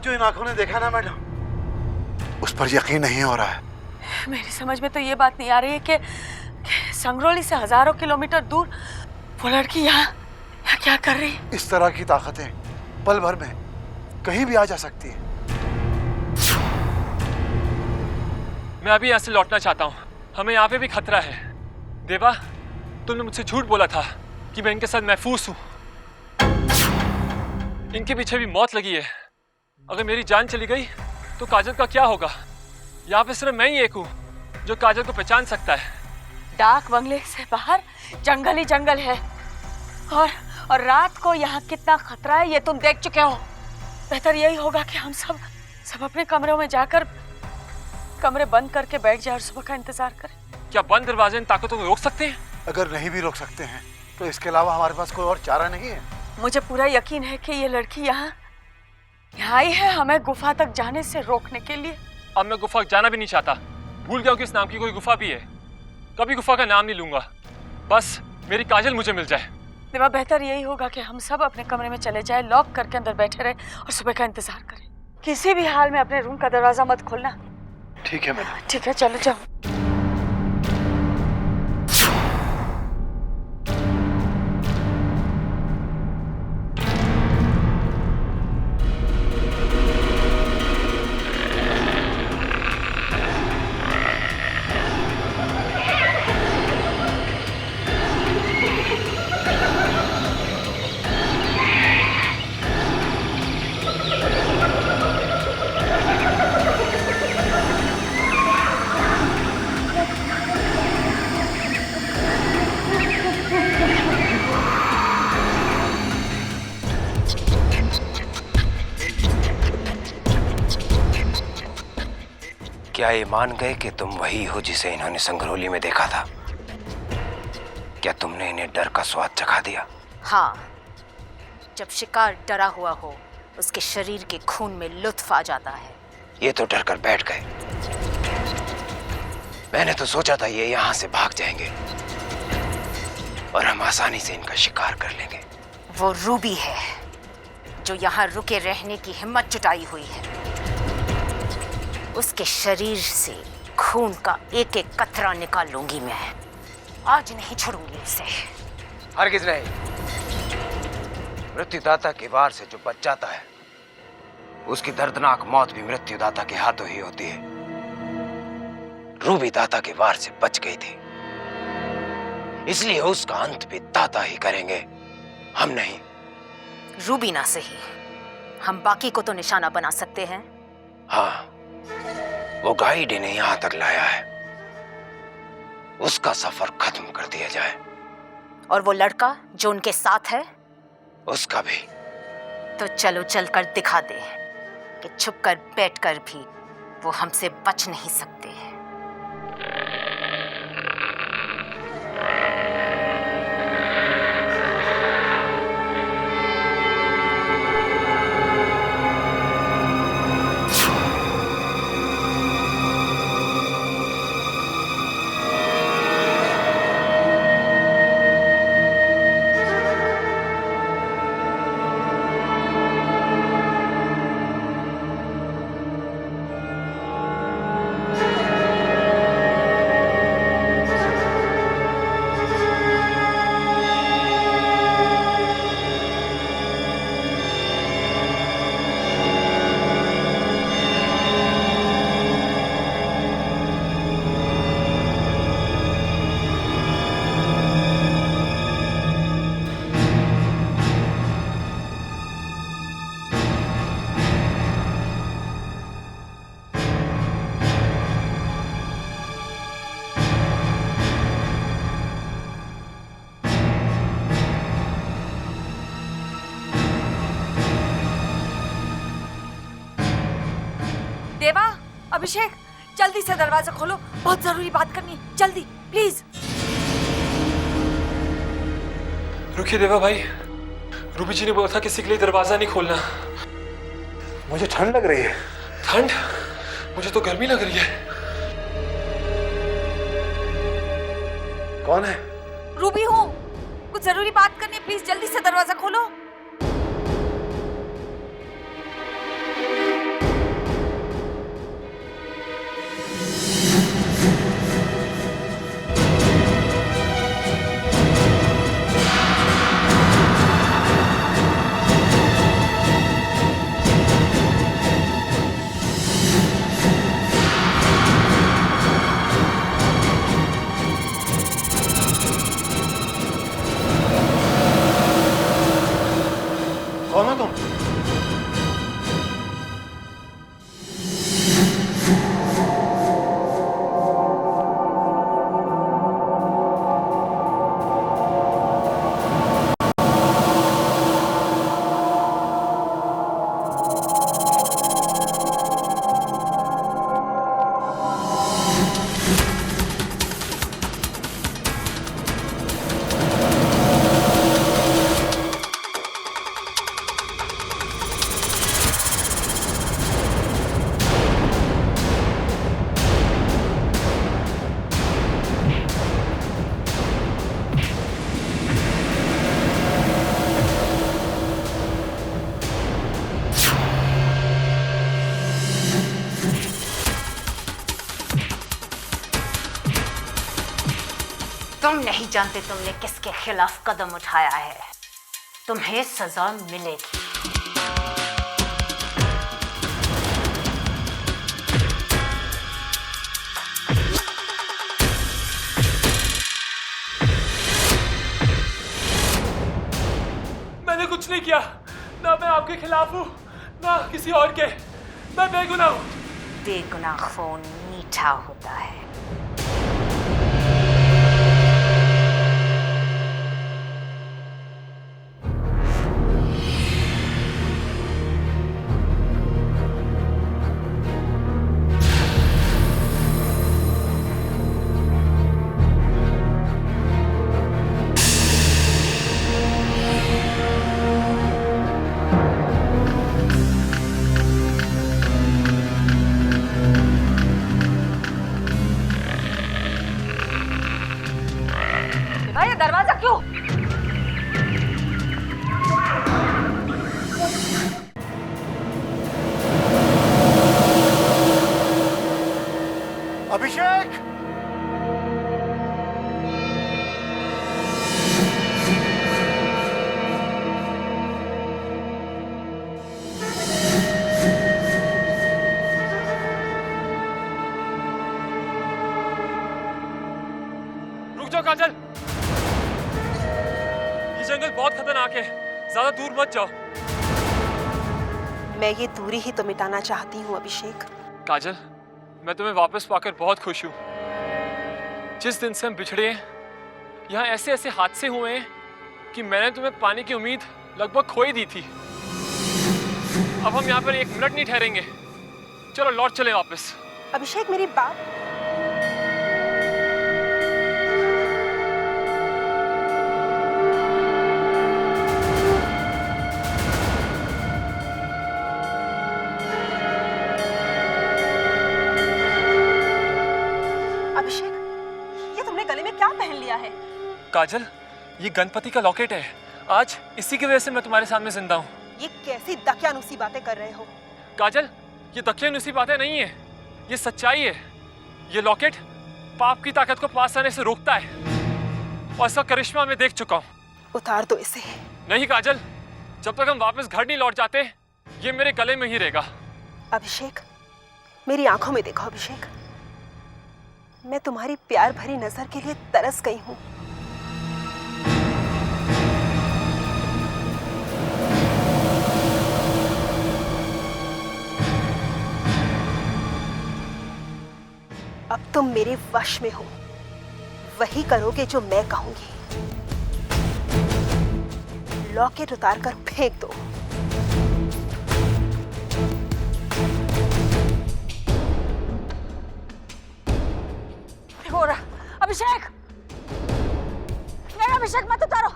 जो इन आंखों ने देखा ना मैडम, उस पर यकीन नहीं हो रहा है। मेरी समझ में तो ये बात नहीं आ रही है कि संगरोली से हजारों किलोमीटर दूर वो लड़की यहाँ क्या कर रही है। इस तरह की ताकतें पल भर में कहीं भी आ जा सकती है। मैं अभी यहाँ से लौटना चाहता हूँ, हमें यहाँ पे भी खतरा है। देवा, तुमने मुझसे झूठ बोला था कि मैं इनके साथ महफूज हूँ। इनके पीछे भी मौत लगी है। अगर मेरी जान चली गई तो काजल का क्या होगा? यहाँ पे सिर्फ मैं ही एक हूँ जो काजल को पहचान सकता है। डाक बंगले से बाहर जंगल ही जंगल है और रात को यहाँ कितना खतरा है ये तुम देख चुके हो। बेहतर यही होगा कि हम सब अपने कमरों में जाकर कमरे बंद करके बैठ जाए और सुबह का इंतजार करें। क्या बंद दरवाजे इन ताकतों को रोक सकते हैं? अगर नहीं भी रोक सकते हैं तो इसके अलावा हमारे पास कोई और चारा नहीं है। मुझे पूरा यकीन है कि ये लड़की यहाँ आई है हमें गुफा तक जाने से रोकने के लिए। अब मैं गुफा जाना भी नहीं चाहता। भूल गया कि इस नाम की कोई गुफा भी है। कभी गुफा का नाम नहीं लूंगा, बस मेरी काजल मुझे मिल जाए। देवा, बेहतर यही होगा कि हम सब अपने कमरे में चले जाए, लॉक करके अंदर बैठे रहे और सुबह का इंतजार करें। किसी भी हाल में अपने रूम का दरवाजा मत खोलना। ठीक है मैडम। ठीक है, चलो जाओ। क्या ये मान गए कि तुम वही हो जिसे इन्होंने संगरोली में देखा था? क्या तुमने इन्हें डर का स्वाद चखा दिया? हाँ, जब शिकार डरा हुआ हो उसके शरीर के खून में लुत्फ आ जाता है। ये तो डर कर बैठ गए। मैंने तो सोचा था ये यहाँ से भाग जाएंगे और हम आसानी से इनका शिकार कर लेंगे। वो रूबी है जो यहाँ रुके रहने की हिम्मत जुटाई हुई है। उसके शरीर से खून का एक एक कतरा निकाल लूंगी मैं। आज नहीं छोड़ूंगी उसे। हरगिज नहीं। मृत्युदाता के वार से जो बच जाता है उसकी दर्दनाक मौत भी मृत्युदाता के हाथों ही होती है। रूबी दाता के वार से बच गई थी, इसलिए उसका अंत भी दाता ही करेंगे, हम नहीं। रूबी ना सही, हम बाकी को तो निशाना बना सकते हैं। हाँ, वो गाइड इन्हें यहां तक लाया है, उसका सफर खत्म कर दिया जाए। और वो लड़का जो उनके साथ है, उसका भी। तो चलो चलकर दिखा दे कि छुपकर बैठकर भी वो हमसे बच नहीं सकते हैं। देवा, अभिषेक, जल्दी से दरवाजा खोलो, बहुत जरूरी बात करनी है, जल्दी प्लीज। रुकिए देवा भाई, रूबी जी ने बोला था किसी के लिए दरवाजा नहीं खोलना। मुझे ठंड लग रही है। ठंड? मुझे तो गर्मी लग रही है। कौन है? रूबी हूँ, कुछ जरूरी बात करनी है, प्लीज जल्दी से दरवाजा खोलो। तुम नहीं जानते तुमने किसके खिलाफ कदम उठाया है। तुम्हें सजा मिलेगी। मैंने कुछ नहीं किया, ना मैं आपके खिलाफ हूँ ना किसी और के। मैं बेगुनाह हूँ। बेगुनाह खून मीठा होता है। भाई ये दरवाजा क्यों? अभिषेक! रुक जाओ काजल, ये जंगल बहुत खतरनाक है, ज्यादा दूर मत जाओ। मैं ये दूरी ही तो मिटाना चाहती हूँ अभिषेक। काजल, मैं तुम्हें वापस पाकर बहुत खुश हूँ। जिस दिन से हम बिछड़े हैं, यहाँ ऐसे ऐसे हादसे हुए हैं कि मैंने तुम्हें पाने की उम्मीद लगभग खो ही दी थी। अब हम यहाँ पर एक मिनट नहीं ठहरेंगे। चलो लौट चले वापस। अभिषेक मेरी बात। अभिषेक, ये तुमने गले में क्या पहन लिया है? काजल, ये गणपति का लॉकेट है। आज इसी की वजह से मैं तुम्हारे सामने जिंदा हूँ। ये कैसी दकियानुसी बातें कर रहे हो? काजल, ये दकियानुसी बातें नहीं है, ये सच्चाई है। ये लॉकेट पाप की ताकत को पास आने से रोकता है और इसका करिश्मा मैं देख चुका हूँ। उतार दो इसे। नहीं काजल, जब तक हम वापस घर नहीं लौट जाते, ये मेरे गले में ही रहेगा। अभिषेक, मेरी आंखों में देखो अभिषेक। मैं तुम्हारी प्यार भरी नजर के लिए तरस गई हूँ। अब तुम मेरे वश में हो, वही करोगे जो मैं कहूंगी। लॉकेट उतार कर फेंक दो। हो रहा अभिषेक, नहीं अभिषेक मत उतारो।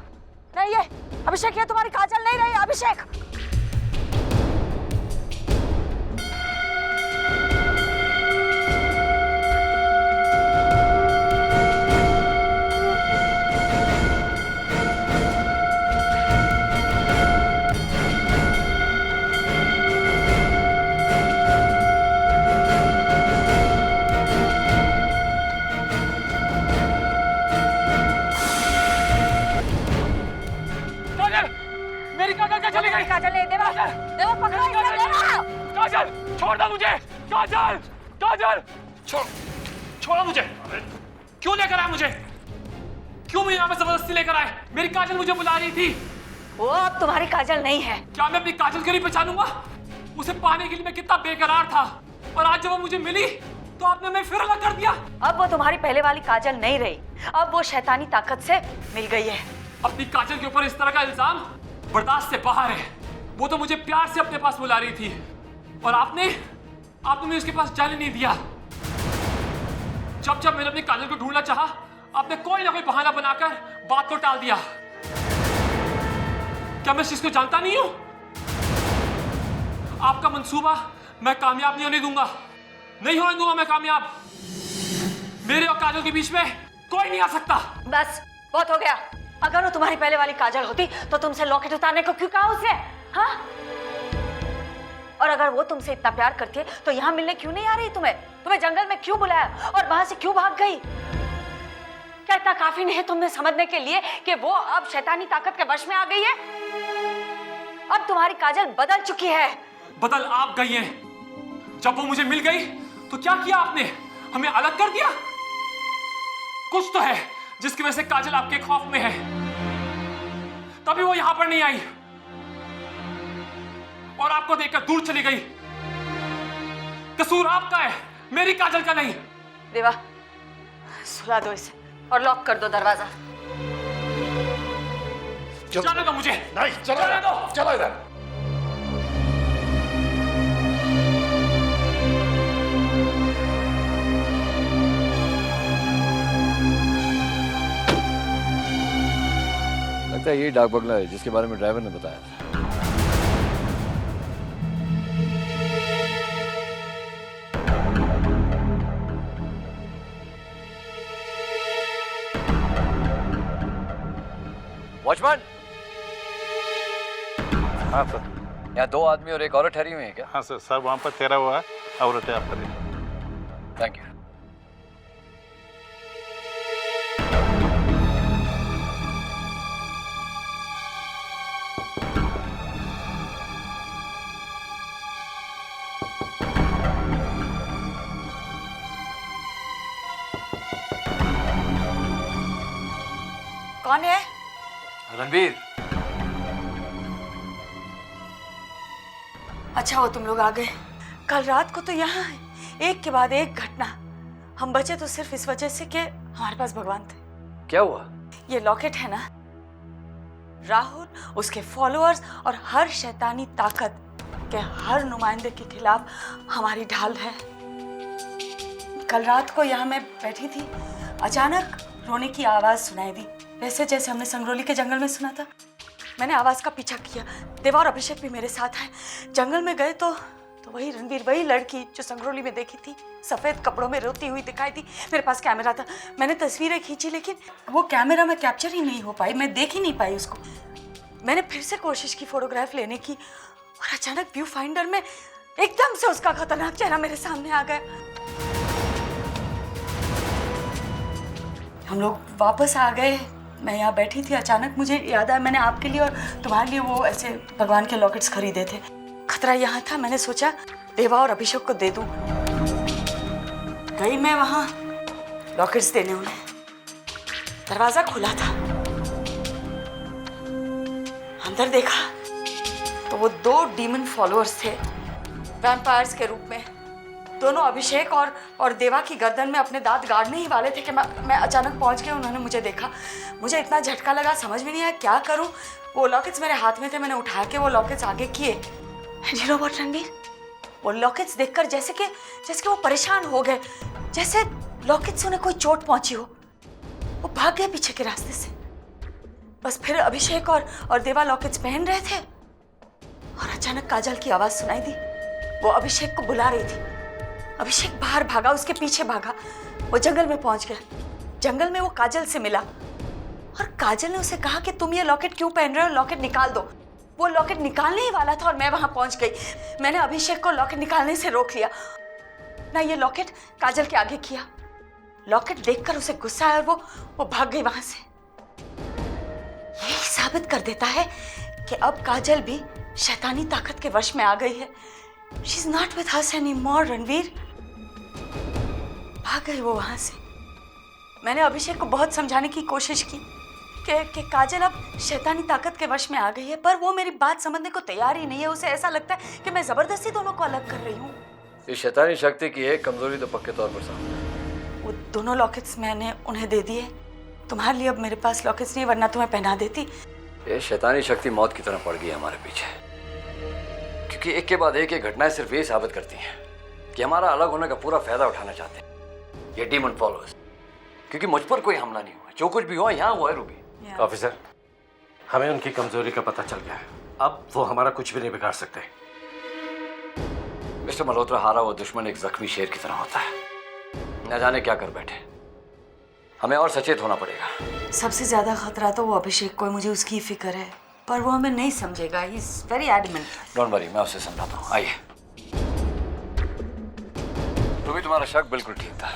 नहीं ये अभिषेक, ये तुम्हारी काजल नहीं रही अभिषेक। काजल नहीं, देवा देवा पकड़ो इसे, देवा। काजल, छोड़ दो मुझे। काजल, काजल, छोड़ो मुझे। क्यों लेकर आए मुझे? क्यों मुझे यहाँ पे जबरदस्ती लेकर आए? मेरी काजल मुझे बुला रही थी। वो अब तुम्हारी काजल नहीं है। क्या मैं अपनी काजल को नहीं पहचानूंगा? उसे पाने के लिए मैं कितना बेकरार था, और आज जब वो मुझे मिली तो आपने मैं फिर अलग कर दिया। अब वो तुम्हारी पहले वाली काजल नहीं रही, अब वो शैतानी ताकत से मिल गई है। अपनी काजल के ऊपर इस तरह का इल्जाम बर्दाश्त से बाहर है। वो तो मुझे प्यार से अपने पास बुला रही थी, और आपने मुझे उसके पास जाने नहीं दिया। जब जब मैंने अपनी काजल को ढूंढना चाहा, आपने कोई ना कोई बहाना बनाकर बात को टाल दिया। क्या मैं इस चीज को जानता नहीं हूं? आपका मंसूबा मैं कामयाब नहीं होने दूंगा, नहीं होने दूंगा मैं कामयाब। मेरे और काजल के बीच में कोई नहीं आ सकता। बस बहुत हो गया। अगर वो तुम्हारी पहले वाली काजल होती तो तुमसे लॉकेट उतारने को क्यों कहा उसने? हाँ? और अगर वो तुमसे इतना प्यार करती है तो यहाँ मिलने क्यों नहीं आ रही? तुम्हें जंगल में क्यों बुलाया और वहां से क्यों भाग गई? क्या इतना काफी नहीं है तुम्हें समझने के लिए कि वो अब शैतानी ताकत के वश में आ गई है? अब तुम्हारी काजल बदल चुकी है। बदल आप गई हैं। जब वो मुझे मिल गई तो क्या किया आपने? हमें अलग कर दिया। कुछ तो है जिसकी वजह से काजल आपके खौफ में है, तभी वो यहां पर नहीं आई और आपको देखकर दूर चली गई। कसूर आपका है, मेरी काजल का नहीं। देवा, सुला दो इसे और लॉक कर दो दरवाजा। जाने दो मुझे। नहीं, चलो जाने दो। चलो इधर। लगता है यही डाक बंगला है जिसके बारे में ड्राइवर ने बताया था। वॉचमैन, हाँ सर। यहाँ 2 आदमी और एक औरत ठहरी हुई है क्या? हाँ सर, वहाँ पर ठहरा हुआ है, औरत है आपका देखिए। Thank you. कौन है? रणवीर। अच्छा हो तुम लोग आ गए। कल रात को तो यहाँ एक के बाद एक घटना। हम बचे तो सिर्फ इस वजह से कि हमारे पास भगवान थे। क्या हुआ? ये लॉकेट है ना, राहुल, उसके फॉलोअर्स और हर शैतानी ताकत के हर नुमाइंदे के खिलाफ हमारी ढाल है। कल रात को यहाँ मैं बैठी थी, अचानक रोने की आवाज सुनाई दी, वैसे जैसे हमने संगरोली के जंगल में सुना था। मैंने आवाज का पीछा किया। देवा और अभिषेक भी मेरे साथ आए। जंगल में गए तो वही रणवीर, वही लड़की जो संगरोली में देखी थी, सफेद कपड़ों में रोती हुई दिखाई दी। मेरे पास कैमरा था, मैंने तस्वीरें खींची, लेकिन वो कैमरा में कैप्चर ही नहीं हो पाई, मैं देख ही नहीं पाई उसको। मैंने फिर से कोशिश की फोटोग्राफ लेने की और अचानक व्यू फाइंडर में एकदम से उसका खतरनाक चेहरा मेरे सामने आ गया। हम लोग वापस आ गए। मैं यहाँ बैठी थी, अचानक मुझे याद आया मैंने आपके लिए और तुम्हारे लिए वो ऐसे भगवान के लॉकेट्स खरीदे थे। खतरा यहाँ था, मैंने सोचा देवा और अभिषेक को दे दूं। गई मैं वहां लॉकेट्स देने उन्हें। दरवाजा खुला था, अंदर देखा तो वो 2 डीमन फॉलोअर्स थे, वैम्पायर्स के रूप में। दोनों अभिषेक और देवा की गर्दन में अपने दांत गाड़ने ही वाले थे कि मैं अचानक पहुंच गई। उन्होंने मुझे देखा, मुझे इतना झटका लगा, समझ में नहीं आया क्या करूं। वो लॉकेट्स मेरे हाथ में थे, मैंने उठा के वो लॉकेट्स आगे किए। You know what, Ranveer? वो लॉकेट्स देखकर जैसे कि वो परेशान हो गए, जैसे लॉकेट्स से उन्हें कोई चोट पहुंची हो। वो भाग गए पीछे के रास्ते से। बस फिर अभिषेक और देवा लॉकेट्स पहन रहे थे और अचानक काजल की आवाज सुनाई दी। वो अभिषेक को बुला रही थी। अभिषेक बाहर भागा, उसके पीछे भागा। वो जंगल में पहुंच गया। जंगल में वो काजल से मिला और काजल ने उसे कहा कि तुम ये लॉकेट क्यों पहन रहे हो, लॉकेट निकाल दो। वो लॉकेट निकालने ही वाला था और मैं वहां पहुंच गई। मैंने अभिषेक को लॉकेट निकालने से रोक लिया ना, ये लॉकेट काजल के आगे किया। लॉकेट देखकर उसे गुस्सा आया और वो भाग गई वहां से। यही साबित कर देता है कि अब काजल भी शैतानी ताकत के वश में आ गई है। She's not with us anymore, Ranveer. भाग गई वो वहां से। मैंने अभिषेक को बहुत समझाने की कोशिश की कि काजल अब शैतानी ताकत के वश में आ गई है, पर वो मेरी बात समझने को तैयार ही नहीं है। उसे ऐसा लगता है कि मैं जबरदस्ती दोनों को अलग कर रही हूँ। इस शैतानी शक्ति की एक कमजोरी तो पक्के तौर पर सामने है। वो दोनों लॉकेट्स मैंने उन्हें दे दिए। तुम्हारे लिए अब मेरे पास लॉकेट्स नहीं, वरना तुम्हें पहना देती। ये शैतानी शक्ति मौत की तरह पड़ गई है हमारे पीछे, क्योंकि एक के बाद एक घटनाएं सिर्फ ये साबित करती हैं कि हमारा अलग होने का पूरा फायदा उठाना चाहते हैं ये डीमन फॉलोअर्स। क्योंकि मुझ पर कोई हमला नहीं हुआ, जो कुछ भी हुआ यहाँ हुआ है रूबी। ऑफिसर, हमें उनकी कमजोरी का पता चल गया है। अब वो हमारा कुछ भी नहीं बिगाड़ सकते। मिस्टर मल्होत्रा, हारा हुआ दुश्मन एक जख्मी शेर की तरह होता है, न जाने क्या कर बैठे। हमें और सचेत होना पड़ेगा। सबसे ज्यादा खतरा तो वो अभिषेक को है, मुझे उसकी फिक्र है, पर वो हमें नहीं समझेगा। He is very adamant. Don't worry, मैं उसे समझाता हूँ। आइए। रूबी, तुम्हारा शक बिल्कुल ठीक था।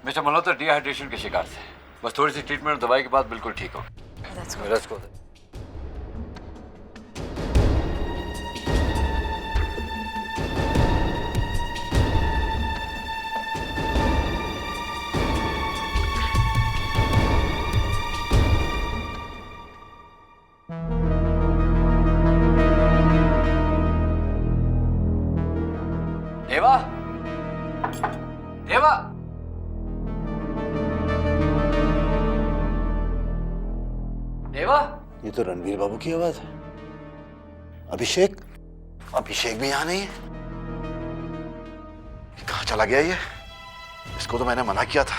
मिस्टर मल्होत्रा डिहाइड्रेशन के शिकार थे। बस थोड़ी सी ट्रीटमेंट और दवाई के बाद बिल्कुल ठीक हो। That's good. Let's go. देवा, देवा, देवा। ये तो रणवीर बाबू की आवाज है। अभिषेक? अभिषेक भी यहाँ नहीं है। कहाँ चला गया ये? इसको तो मैंने मना किया था।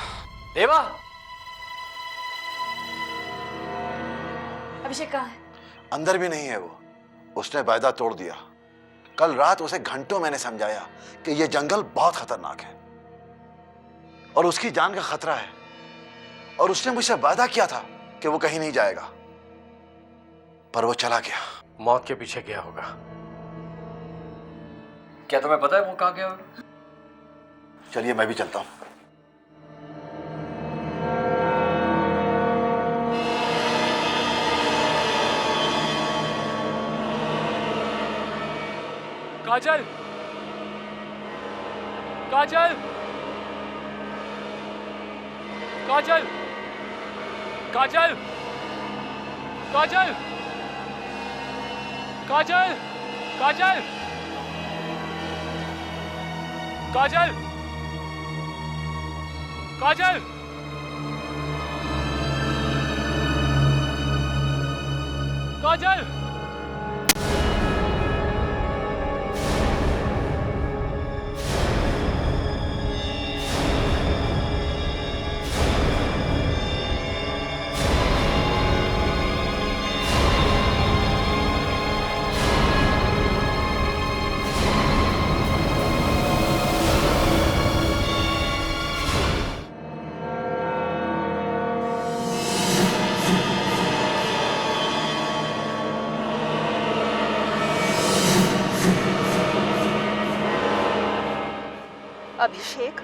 देवा, अभिषेक कहाँ है? अंदर भी नहीं है वो। उसने वायदा तोड़ दिया। कल रात उसे घंटों मैंने समझाया कि ये जंगल बहुत खतरनाक है और उसकी जान का खतरा है, और उसने मुझसे वादा किया था कि वो कहीं नहीं जाएगा, पर वो चला गया। मौत के पीछे गया होगा। क्या तुम्हें पता है वो कहाँ गया होगा? चलिए मैं भी चलता हूँ। काजल, काजल, काजल, काजल, काजल, काजल, काजल, काजल, काजल, काजल। अभिषेक,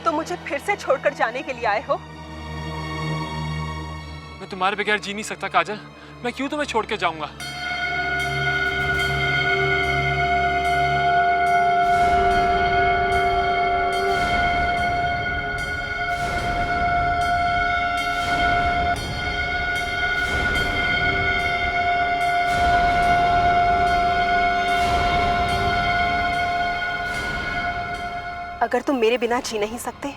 तुम मुझे फिर से छोड़कर जाने के लिए आए हो? मैं तुम्हारे बगैर जी नहीं सकता काजल। मैं क्यों तुम्हें छोड़ के जाऊंगा? अगर तुम मेरे बिना जी नहीं सकते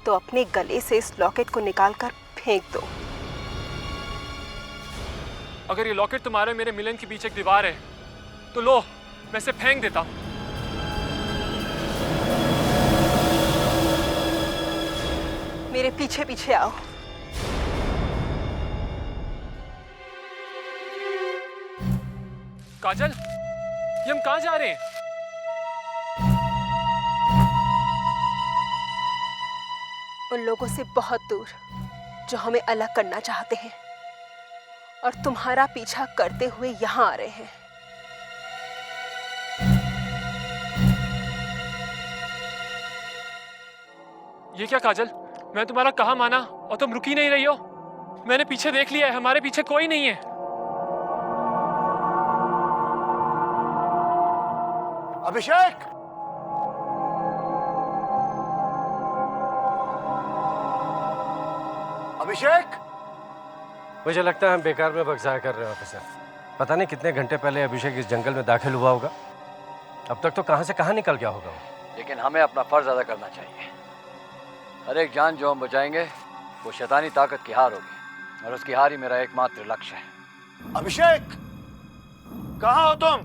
तो अपने गले से इस लॉकेट को निकालकर फेंक दो। अगर ये लॉकेट तुम्हारे और मेरे मिलन के बीच एक दीवार है तो लो, मैं इसे फेंक देता हूं। मेरे पीछे पीछे आओ। काजल, ये हम कहाँ जा रहे हैं? उन लोगों से बहुत दूर जो हमें अलग करना चाहते हैं और तुम्हारा पीछा करते हुए यहाँ आ रहे हैं। ये क्या काजल? मैं तुम्हारा कहा माना और तुम रुकी नहीं रही हो। मैंने पीछे देख लिया है, हमारे पीछे कोई नहीं है। अभिषेक! अभिषेक! मुझे लगता है हम बेकार में वक्त ज़ाया कर रहे हैं ऑफिसर। पता नहीं कितने घंटे पहले अभिषेक इस जंगल में दाखिल हुआ होगा। अब तक तो कहां से कहां निकल गया होगा वो। लेकिन हमें अपना फर्ज अदा करना चाहिए। हर एक जान जो हम बचाएंगे वो शैतानी ताकत की हार होगी, और उसकी हार ही मेरा एकमात्र लक्ष्य है। अभिषेक! कहाँ हो तुम?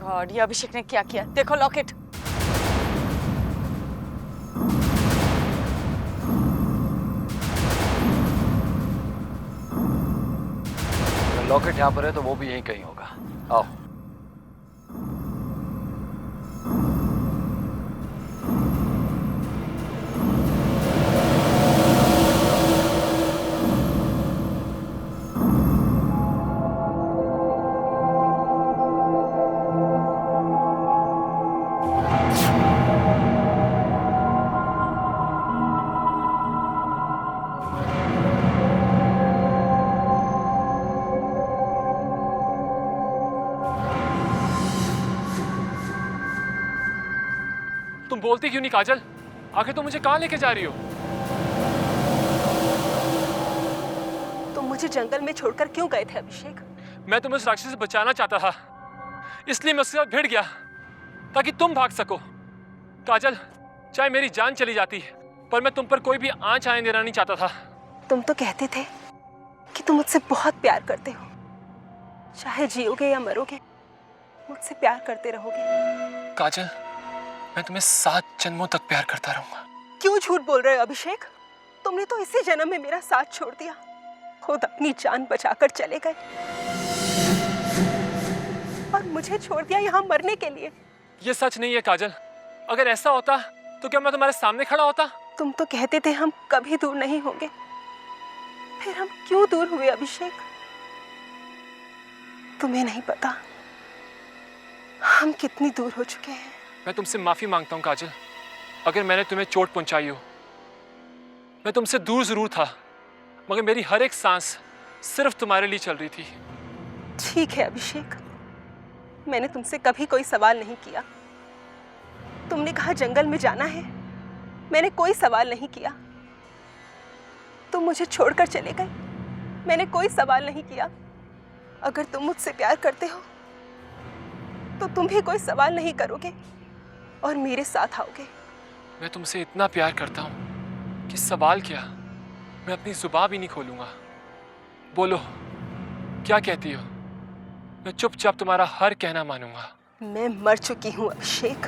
गॉड, ये अभिषेक ने क्या किया? देखो लॉकेट। लॉकेट यहाँ पर है तो वो भी यहीं कहीं होगा। आओ। तुम बोलती क्यों नहीं काजल? आखिर तुम मुझे कहाँ लेके जा रही हो? तुम मुझे जंगल में छोड़कर क्यों गए थे अभिषेक? मैं तुम्हें उस राक्षस से बचाना चाहता था, इसलिए मैं उसके साथ भिड़ गया ताकि तुम भाग सको। काजल, चाहे मेरी जान चली जाती पर मैं तुम पर कोई भी आंच आने देना नहीं चाहता था। तुम तो कहते थे कि तुम मुझसे बहुत प्यार करते हो, चाहे जियोगे या मरोगे मुझसे प्यार करते रहोगे। काजल, मैं तुम्हें 7 जन्मों तक प्यार करता रहूंगा। क्यों झूठ बोल रहे हो अभिषेक? तुमने तो इसी जन्म में मेरा साथ छोड़ दिया, खुद अपनी जान बचाकर चले गए और मुझे छोड़ दिया यहाँ मरने के लिए। ये सच नहीं है काजल। अगर ऐसा होता तो क्या मैं तुम्हारे सामने खड़ा होता? तुम तो कहते थे हम कभी दूर नहीं होंगे, फिर हम क्यों दूर हुए अभिषेक? तुम्हें नहीं पता हम कितनी दूर हो चुके हैं। मैं तुमसे माफी मांगता हूँ काजल, अगर मैंने तुम्हें चोट पहुंचाई हो। मैं तुमसे दूर जरूर था, मगर मेरी हर एक सांस सिर्फ तुम्हारे लिए चल रही थी। ठीक है अभिषेक, मैंने तुमसे कभी कोई सवाल नहीं किया। तुमने कहा जंगल में जाना है, मैंने कोई सवाल नहीं किया। तुम मुझे छोड़कर चले गए, मैंने कोई सवाल नहीं किया। अगर तुम मुझसे प्यार करते हो तो तुम भी कोई सवाल नहीं करोगे और मेरे साथ आओगे। मैं तुमसे इतना प्यार करता हूँ कि सवाल क्या, मैं अपनी जुबान भी नहीं खोलूंगा। बोलो, क्या कहती हो? मैं चुपचाप तुम्हारा हर कहना मानूंगा। मैं मर चुकी हूँ अभिषेक।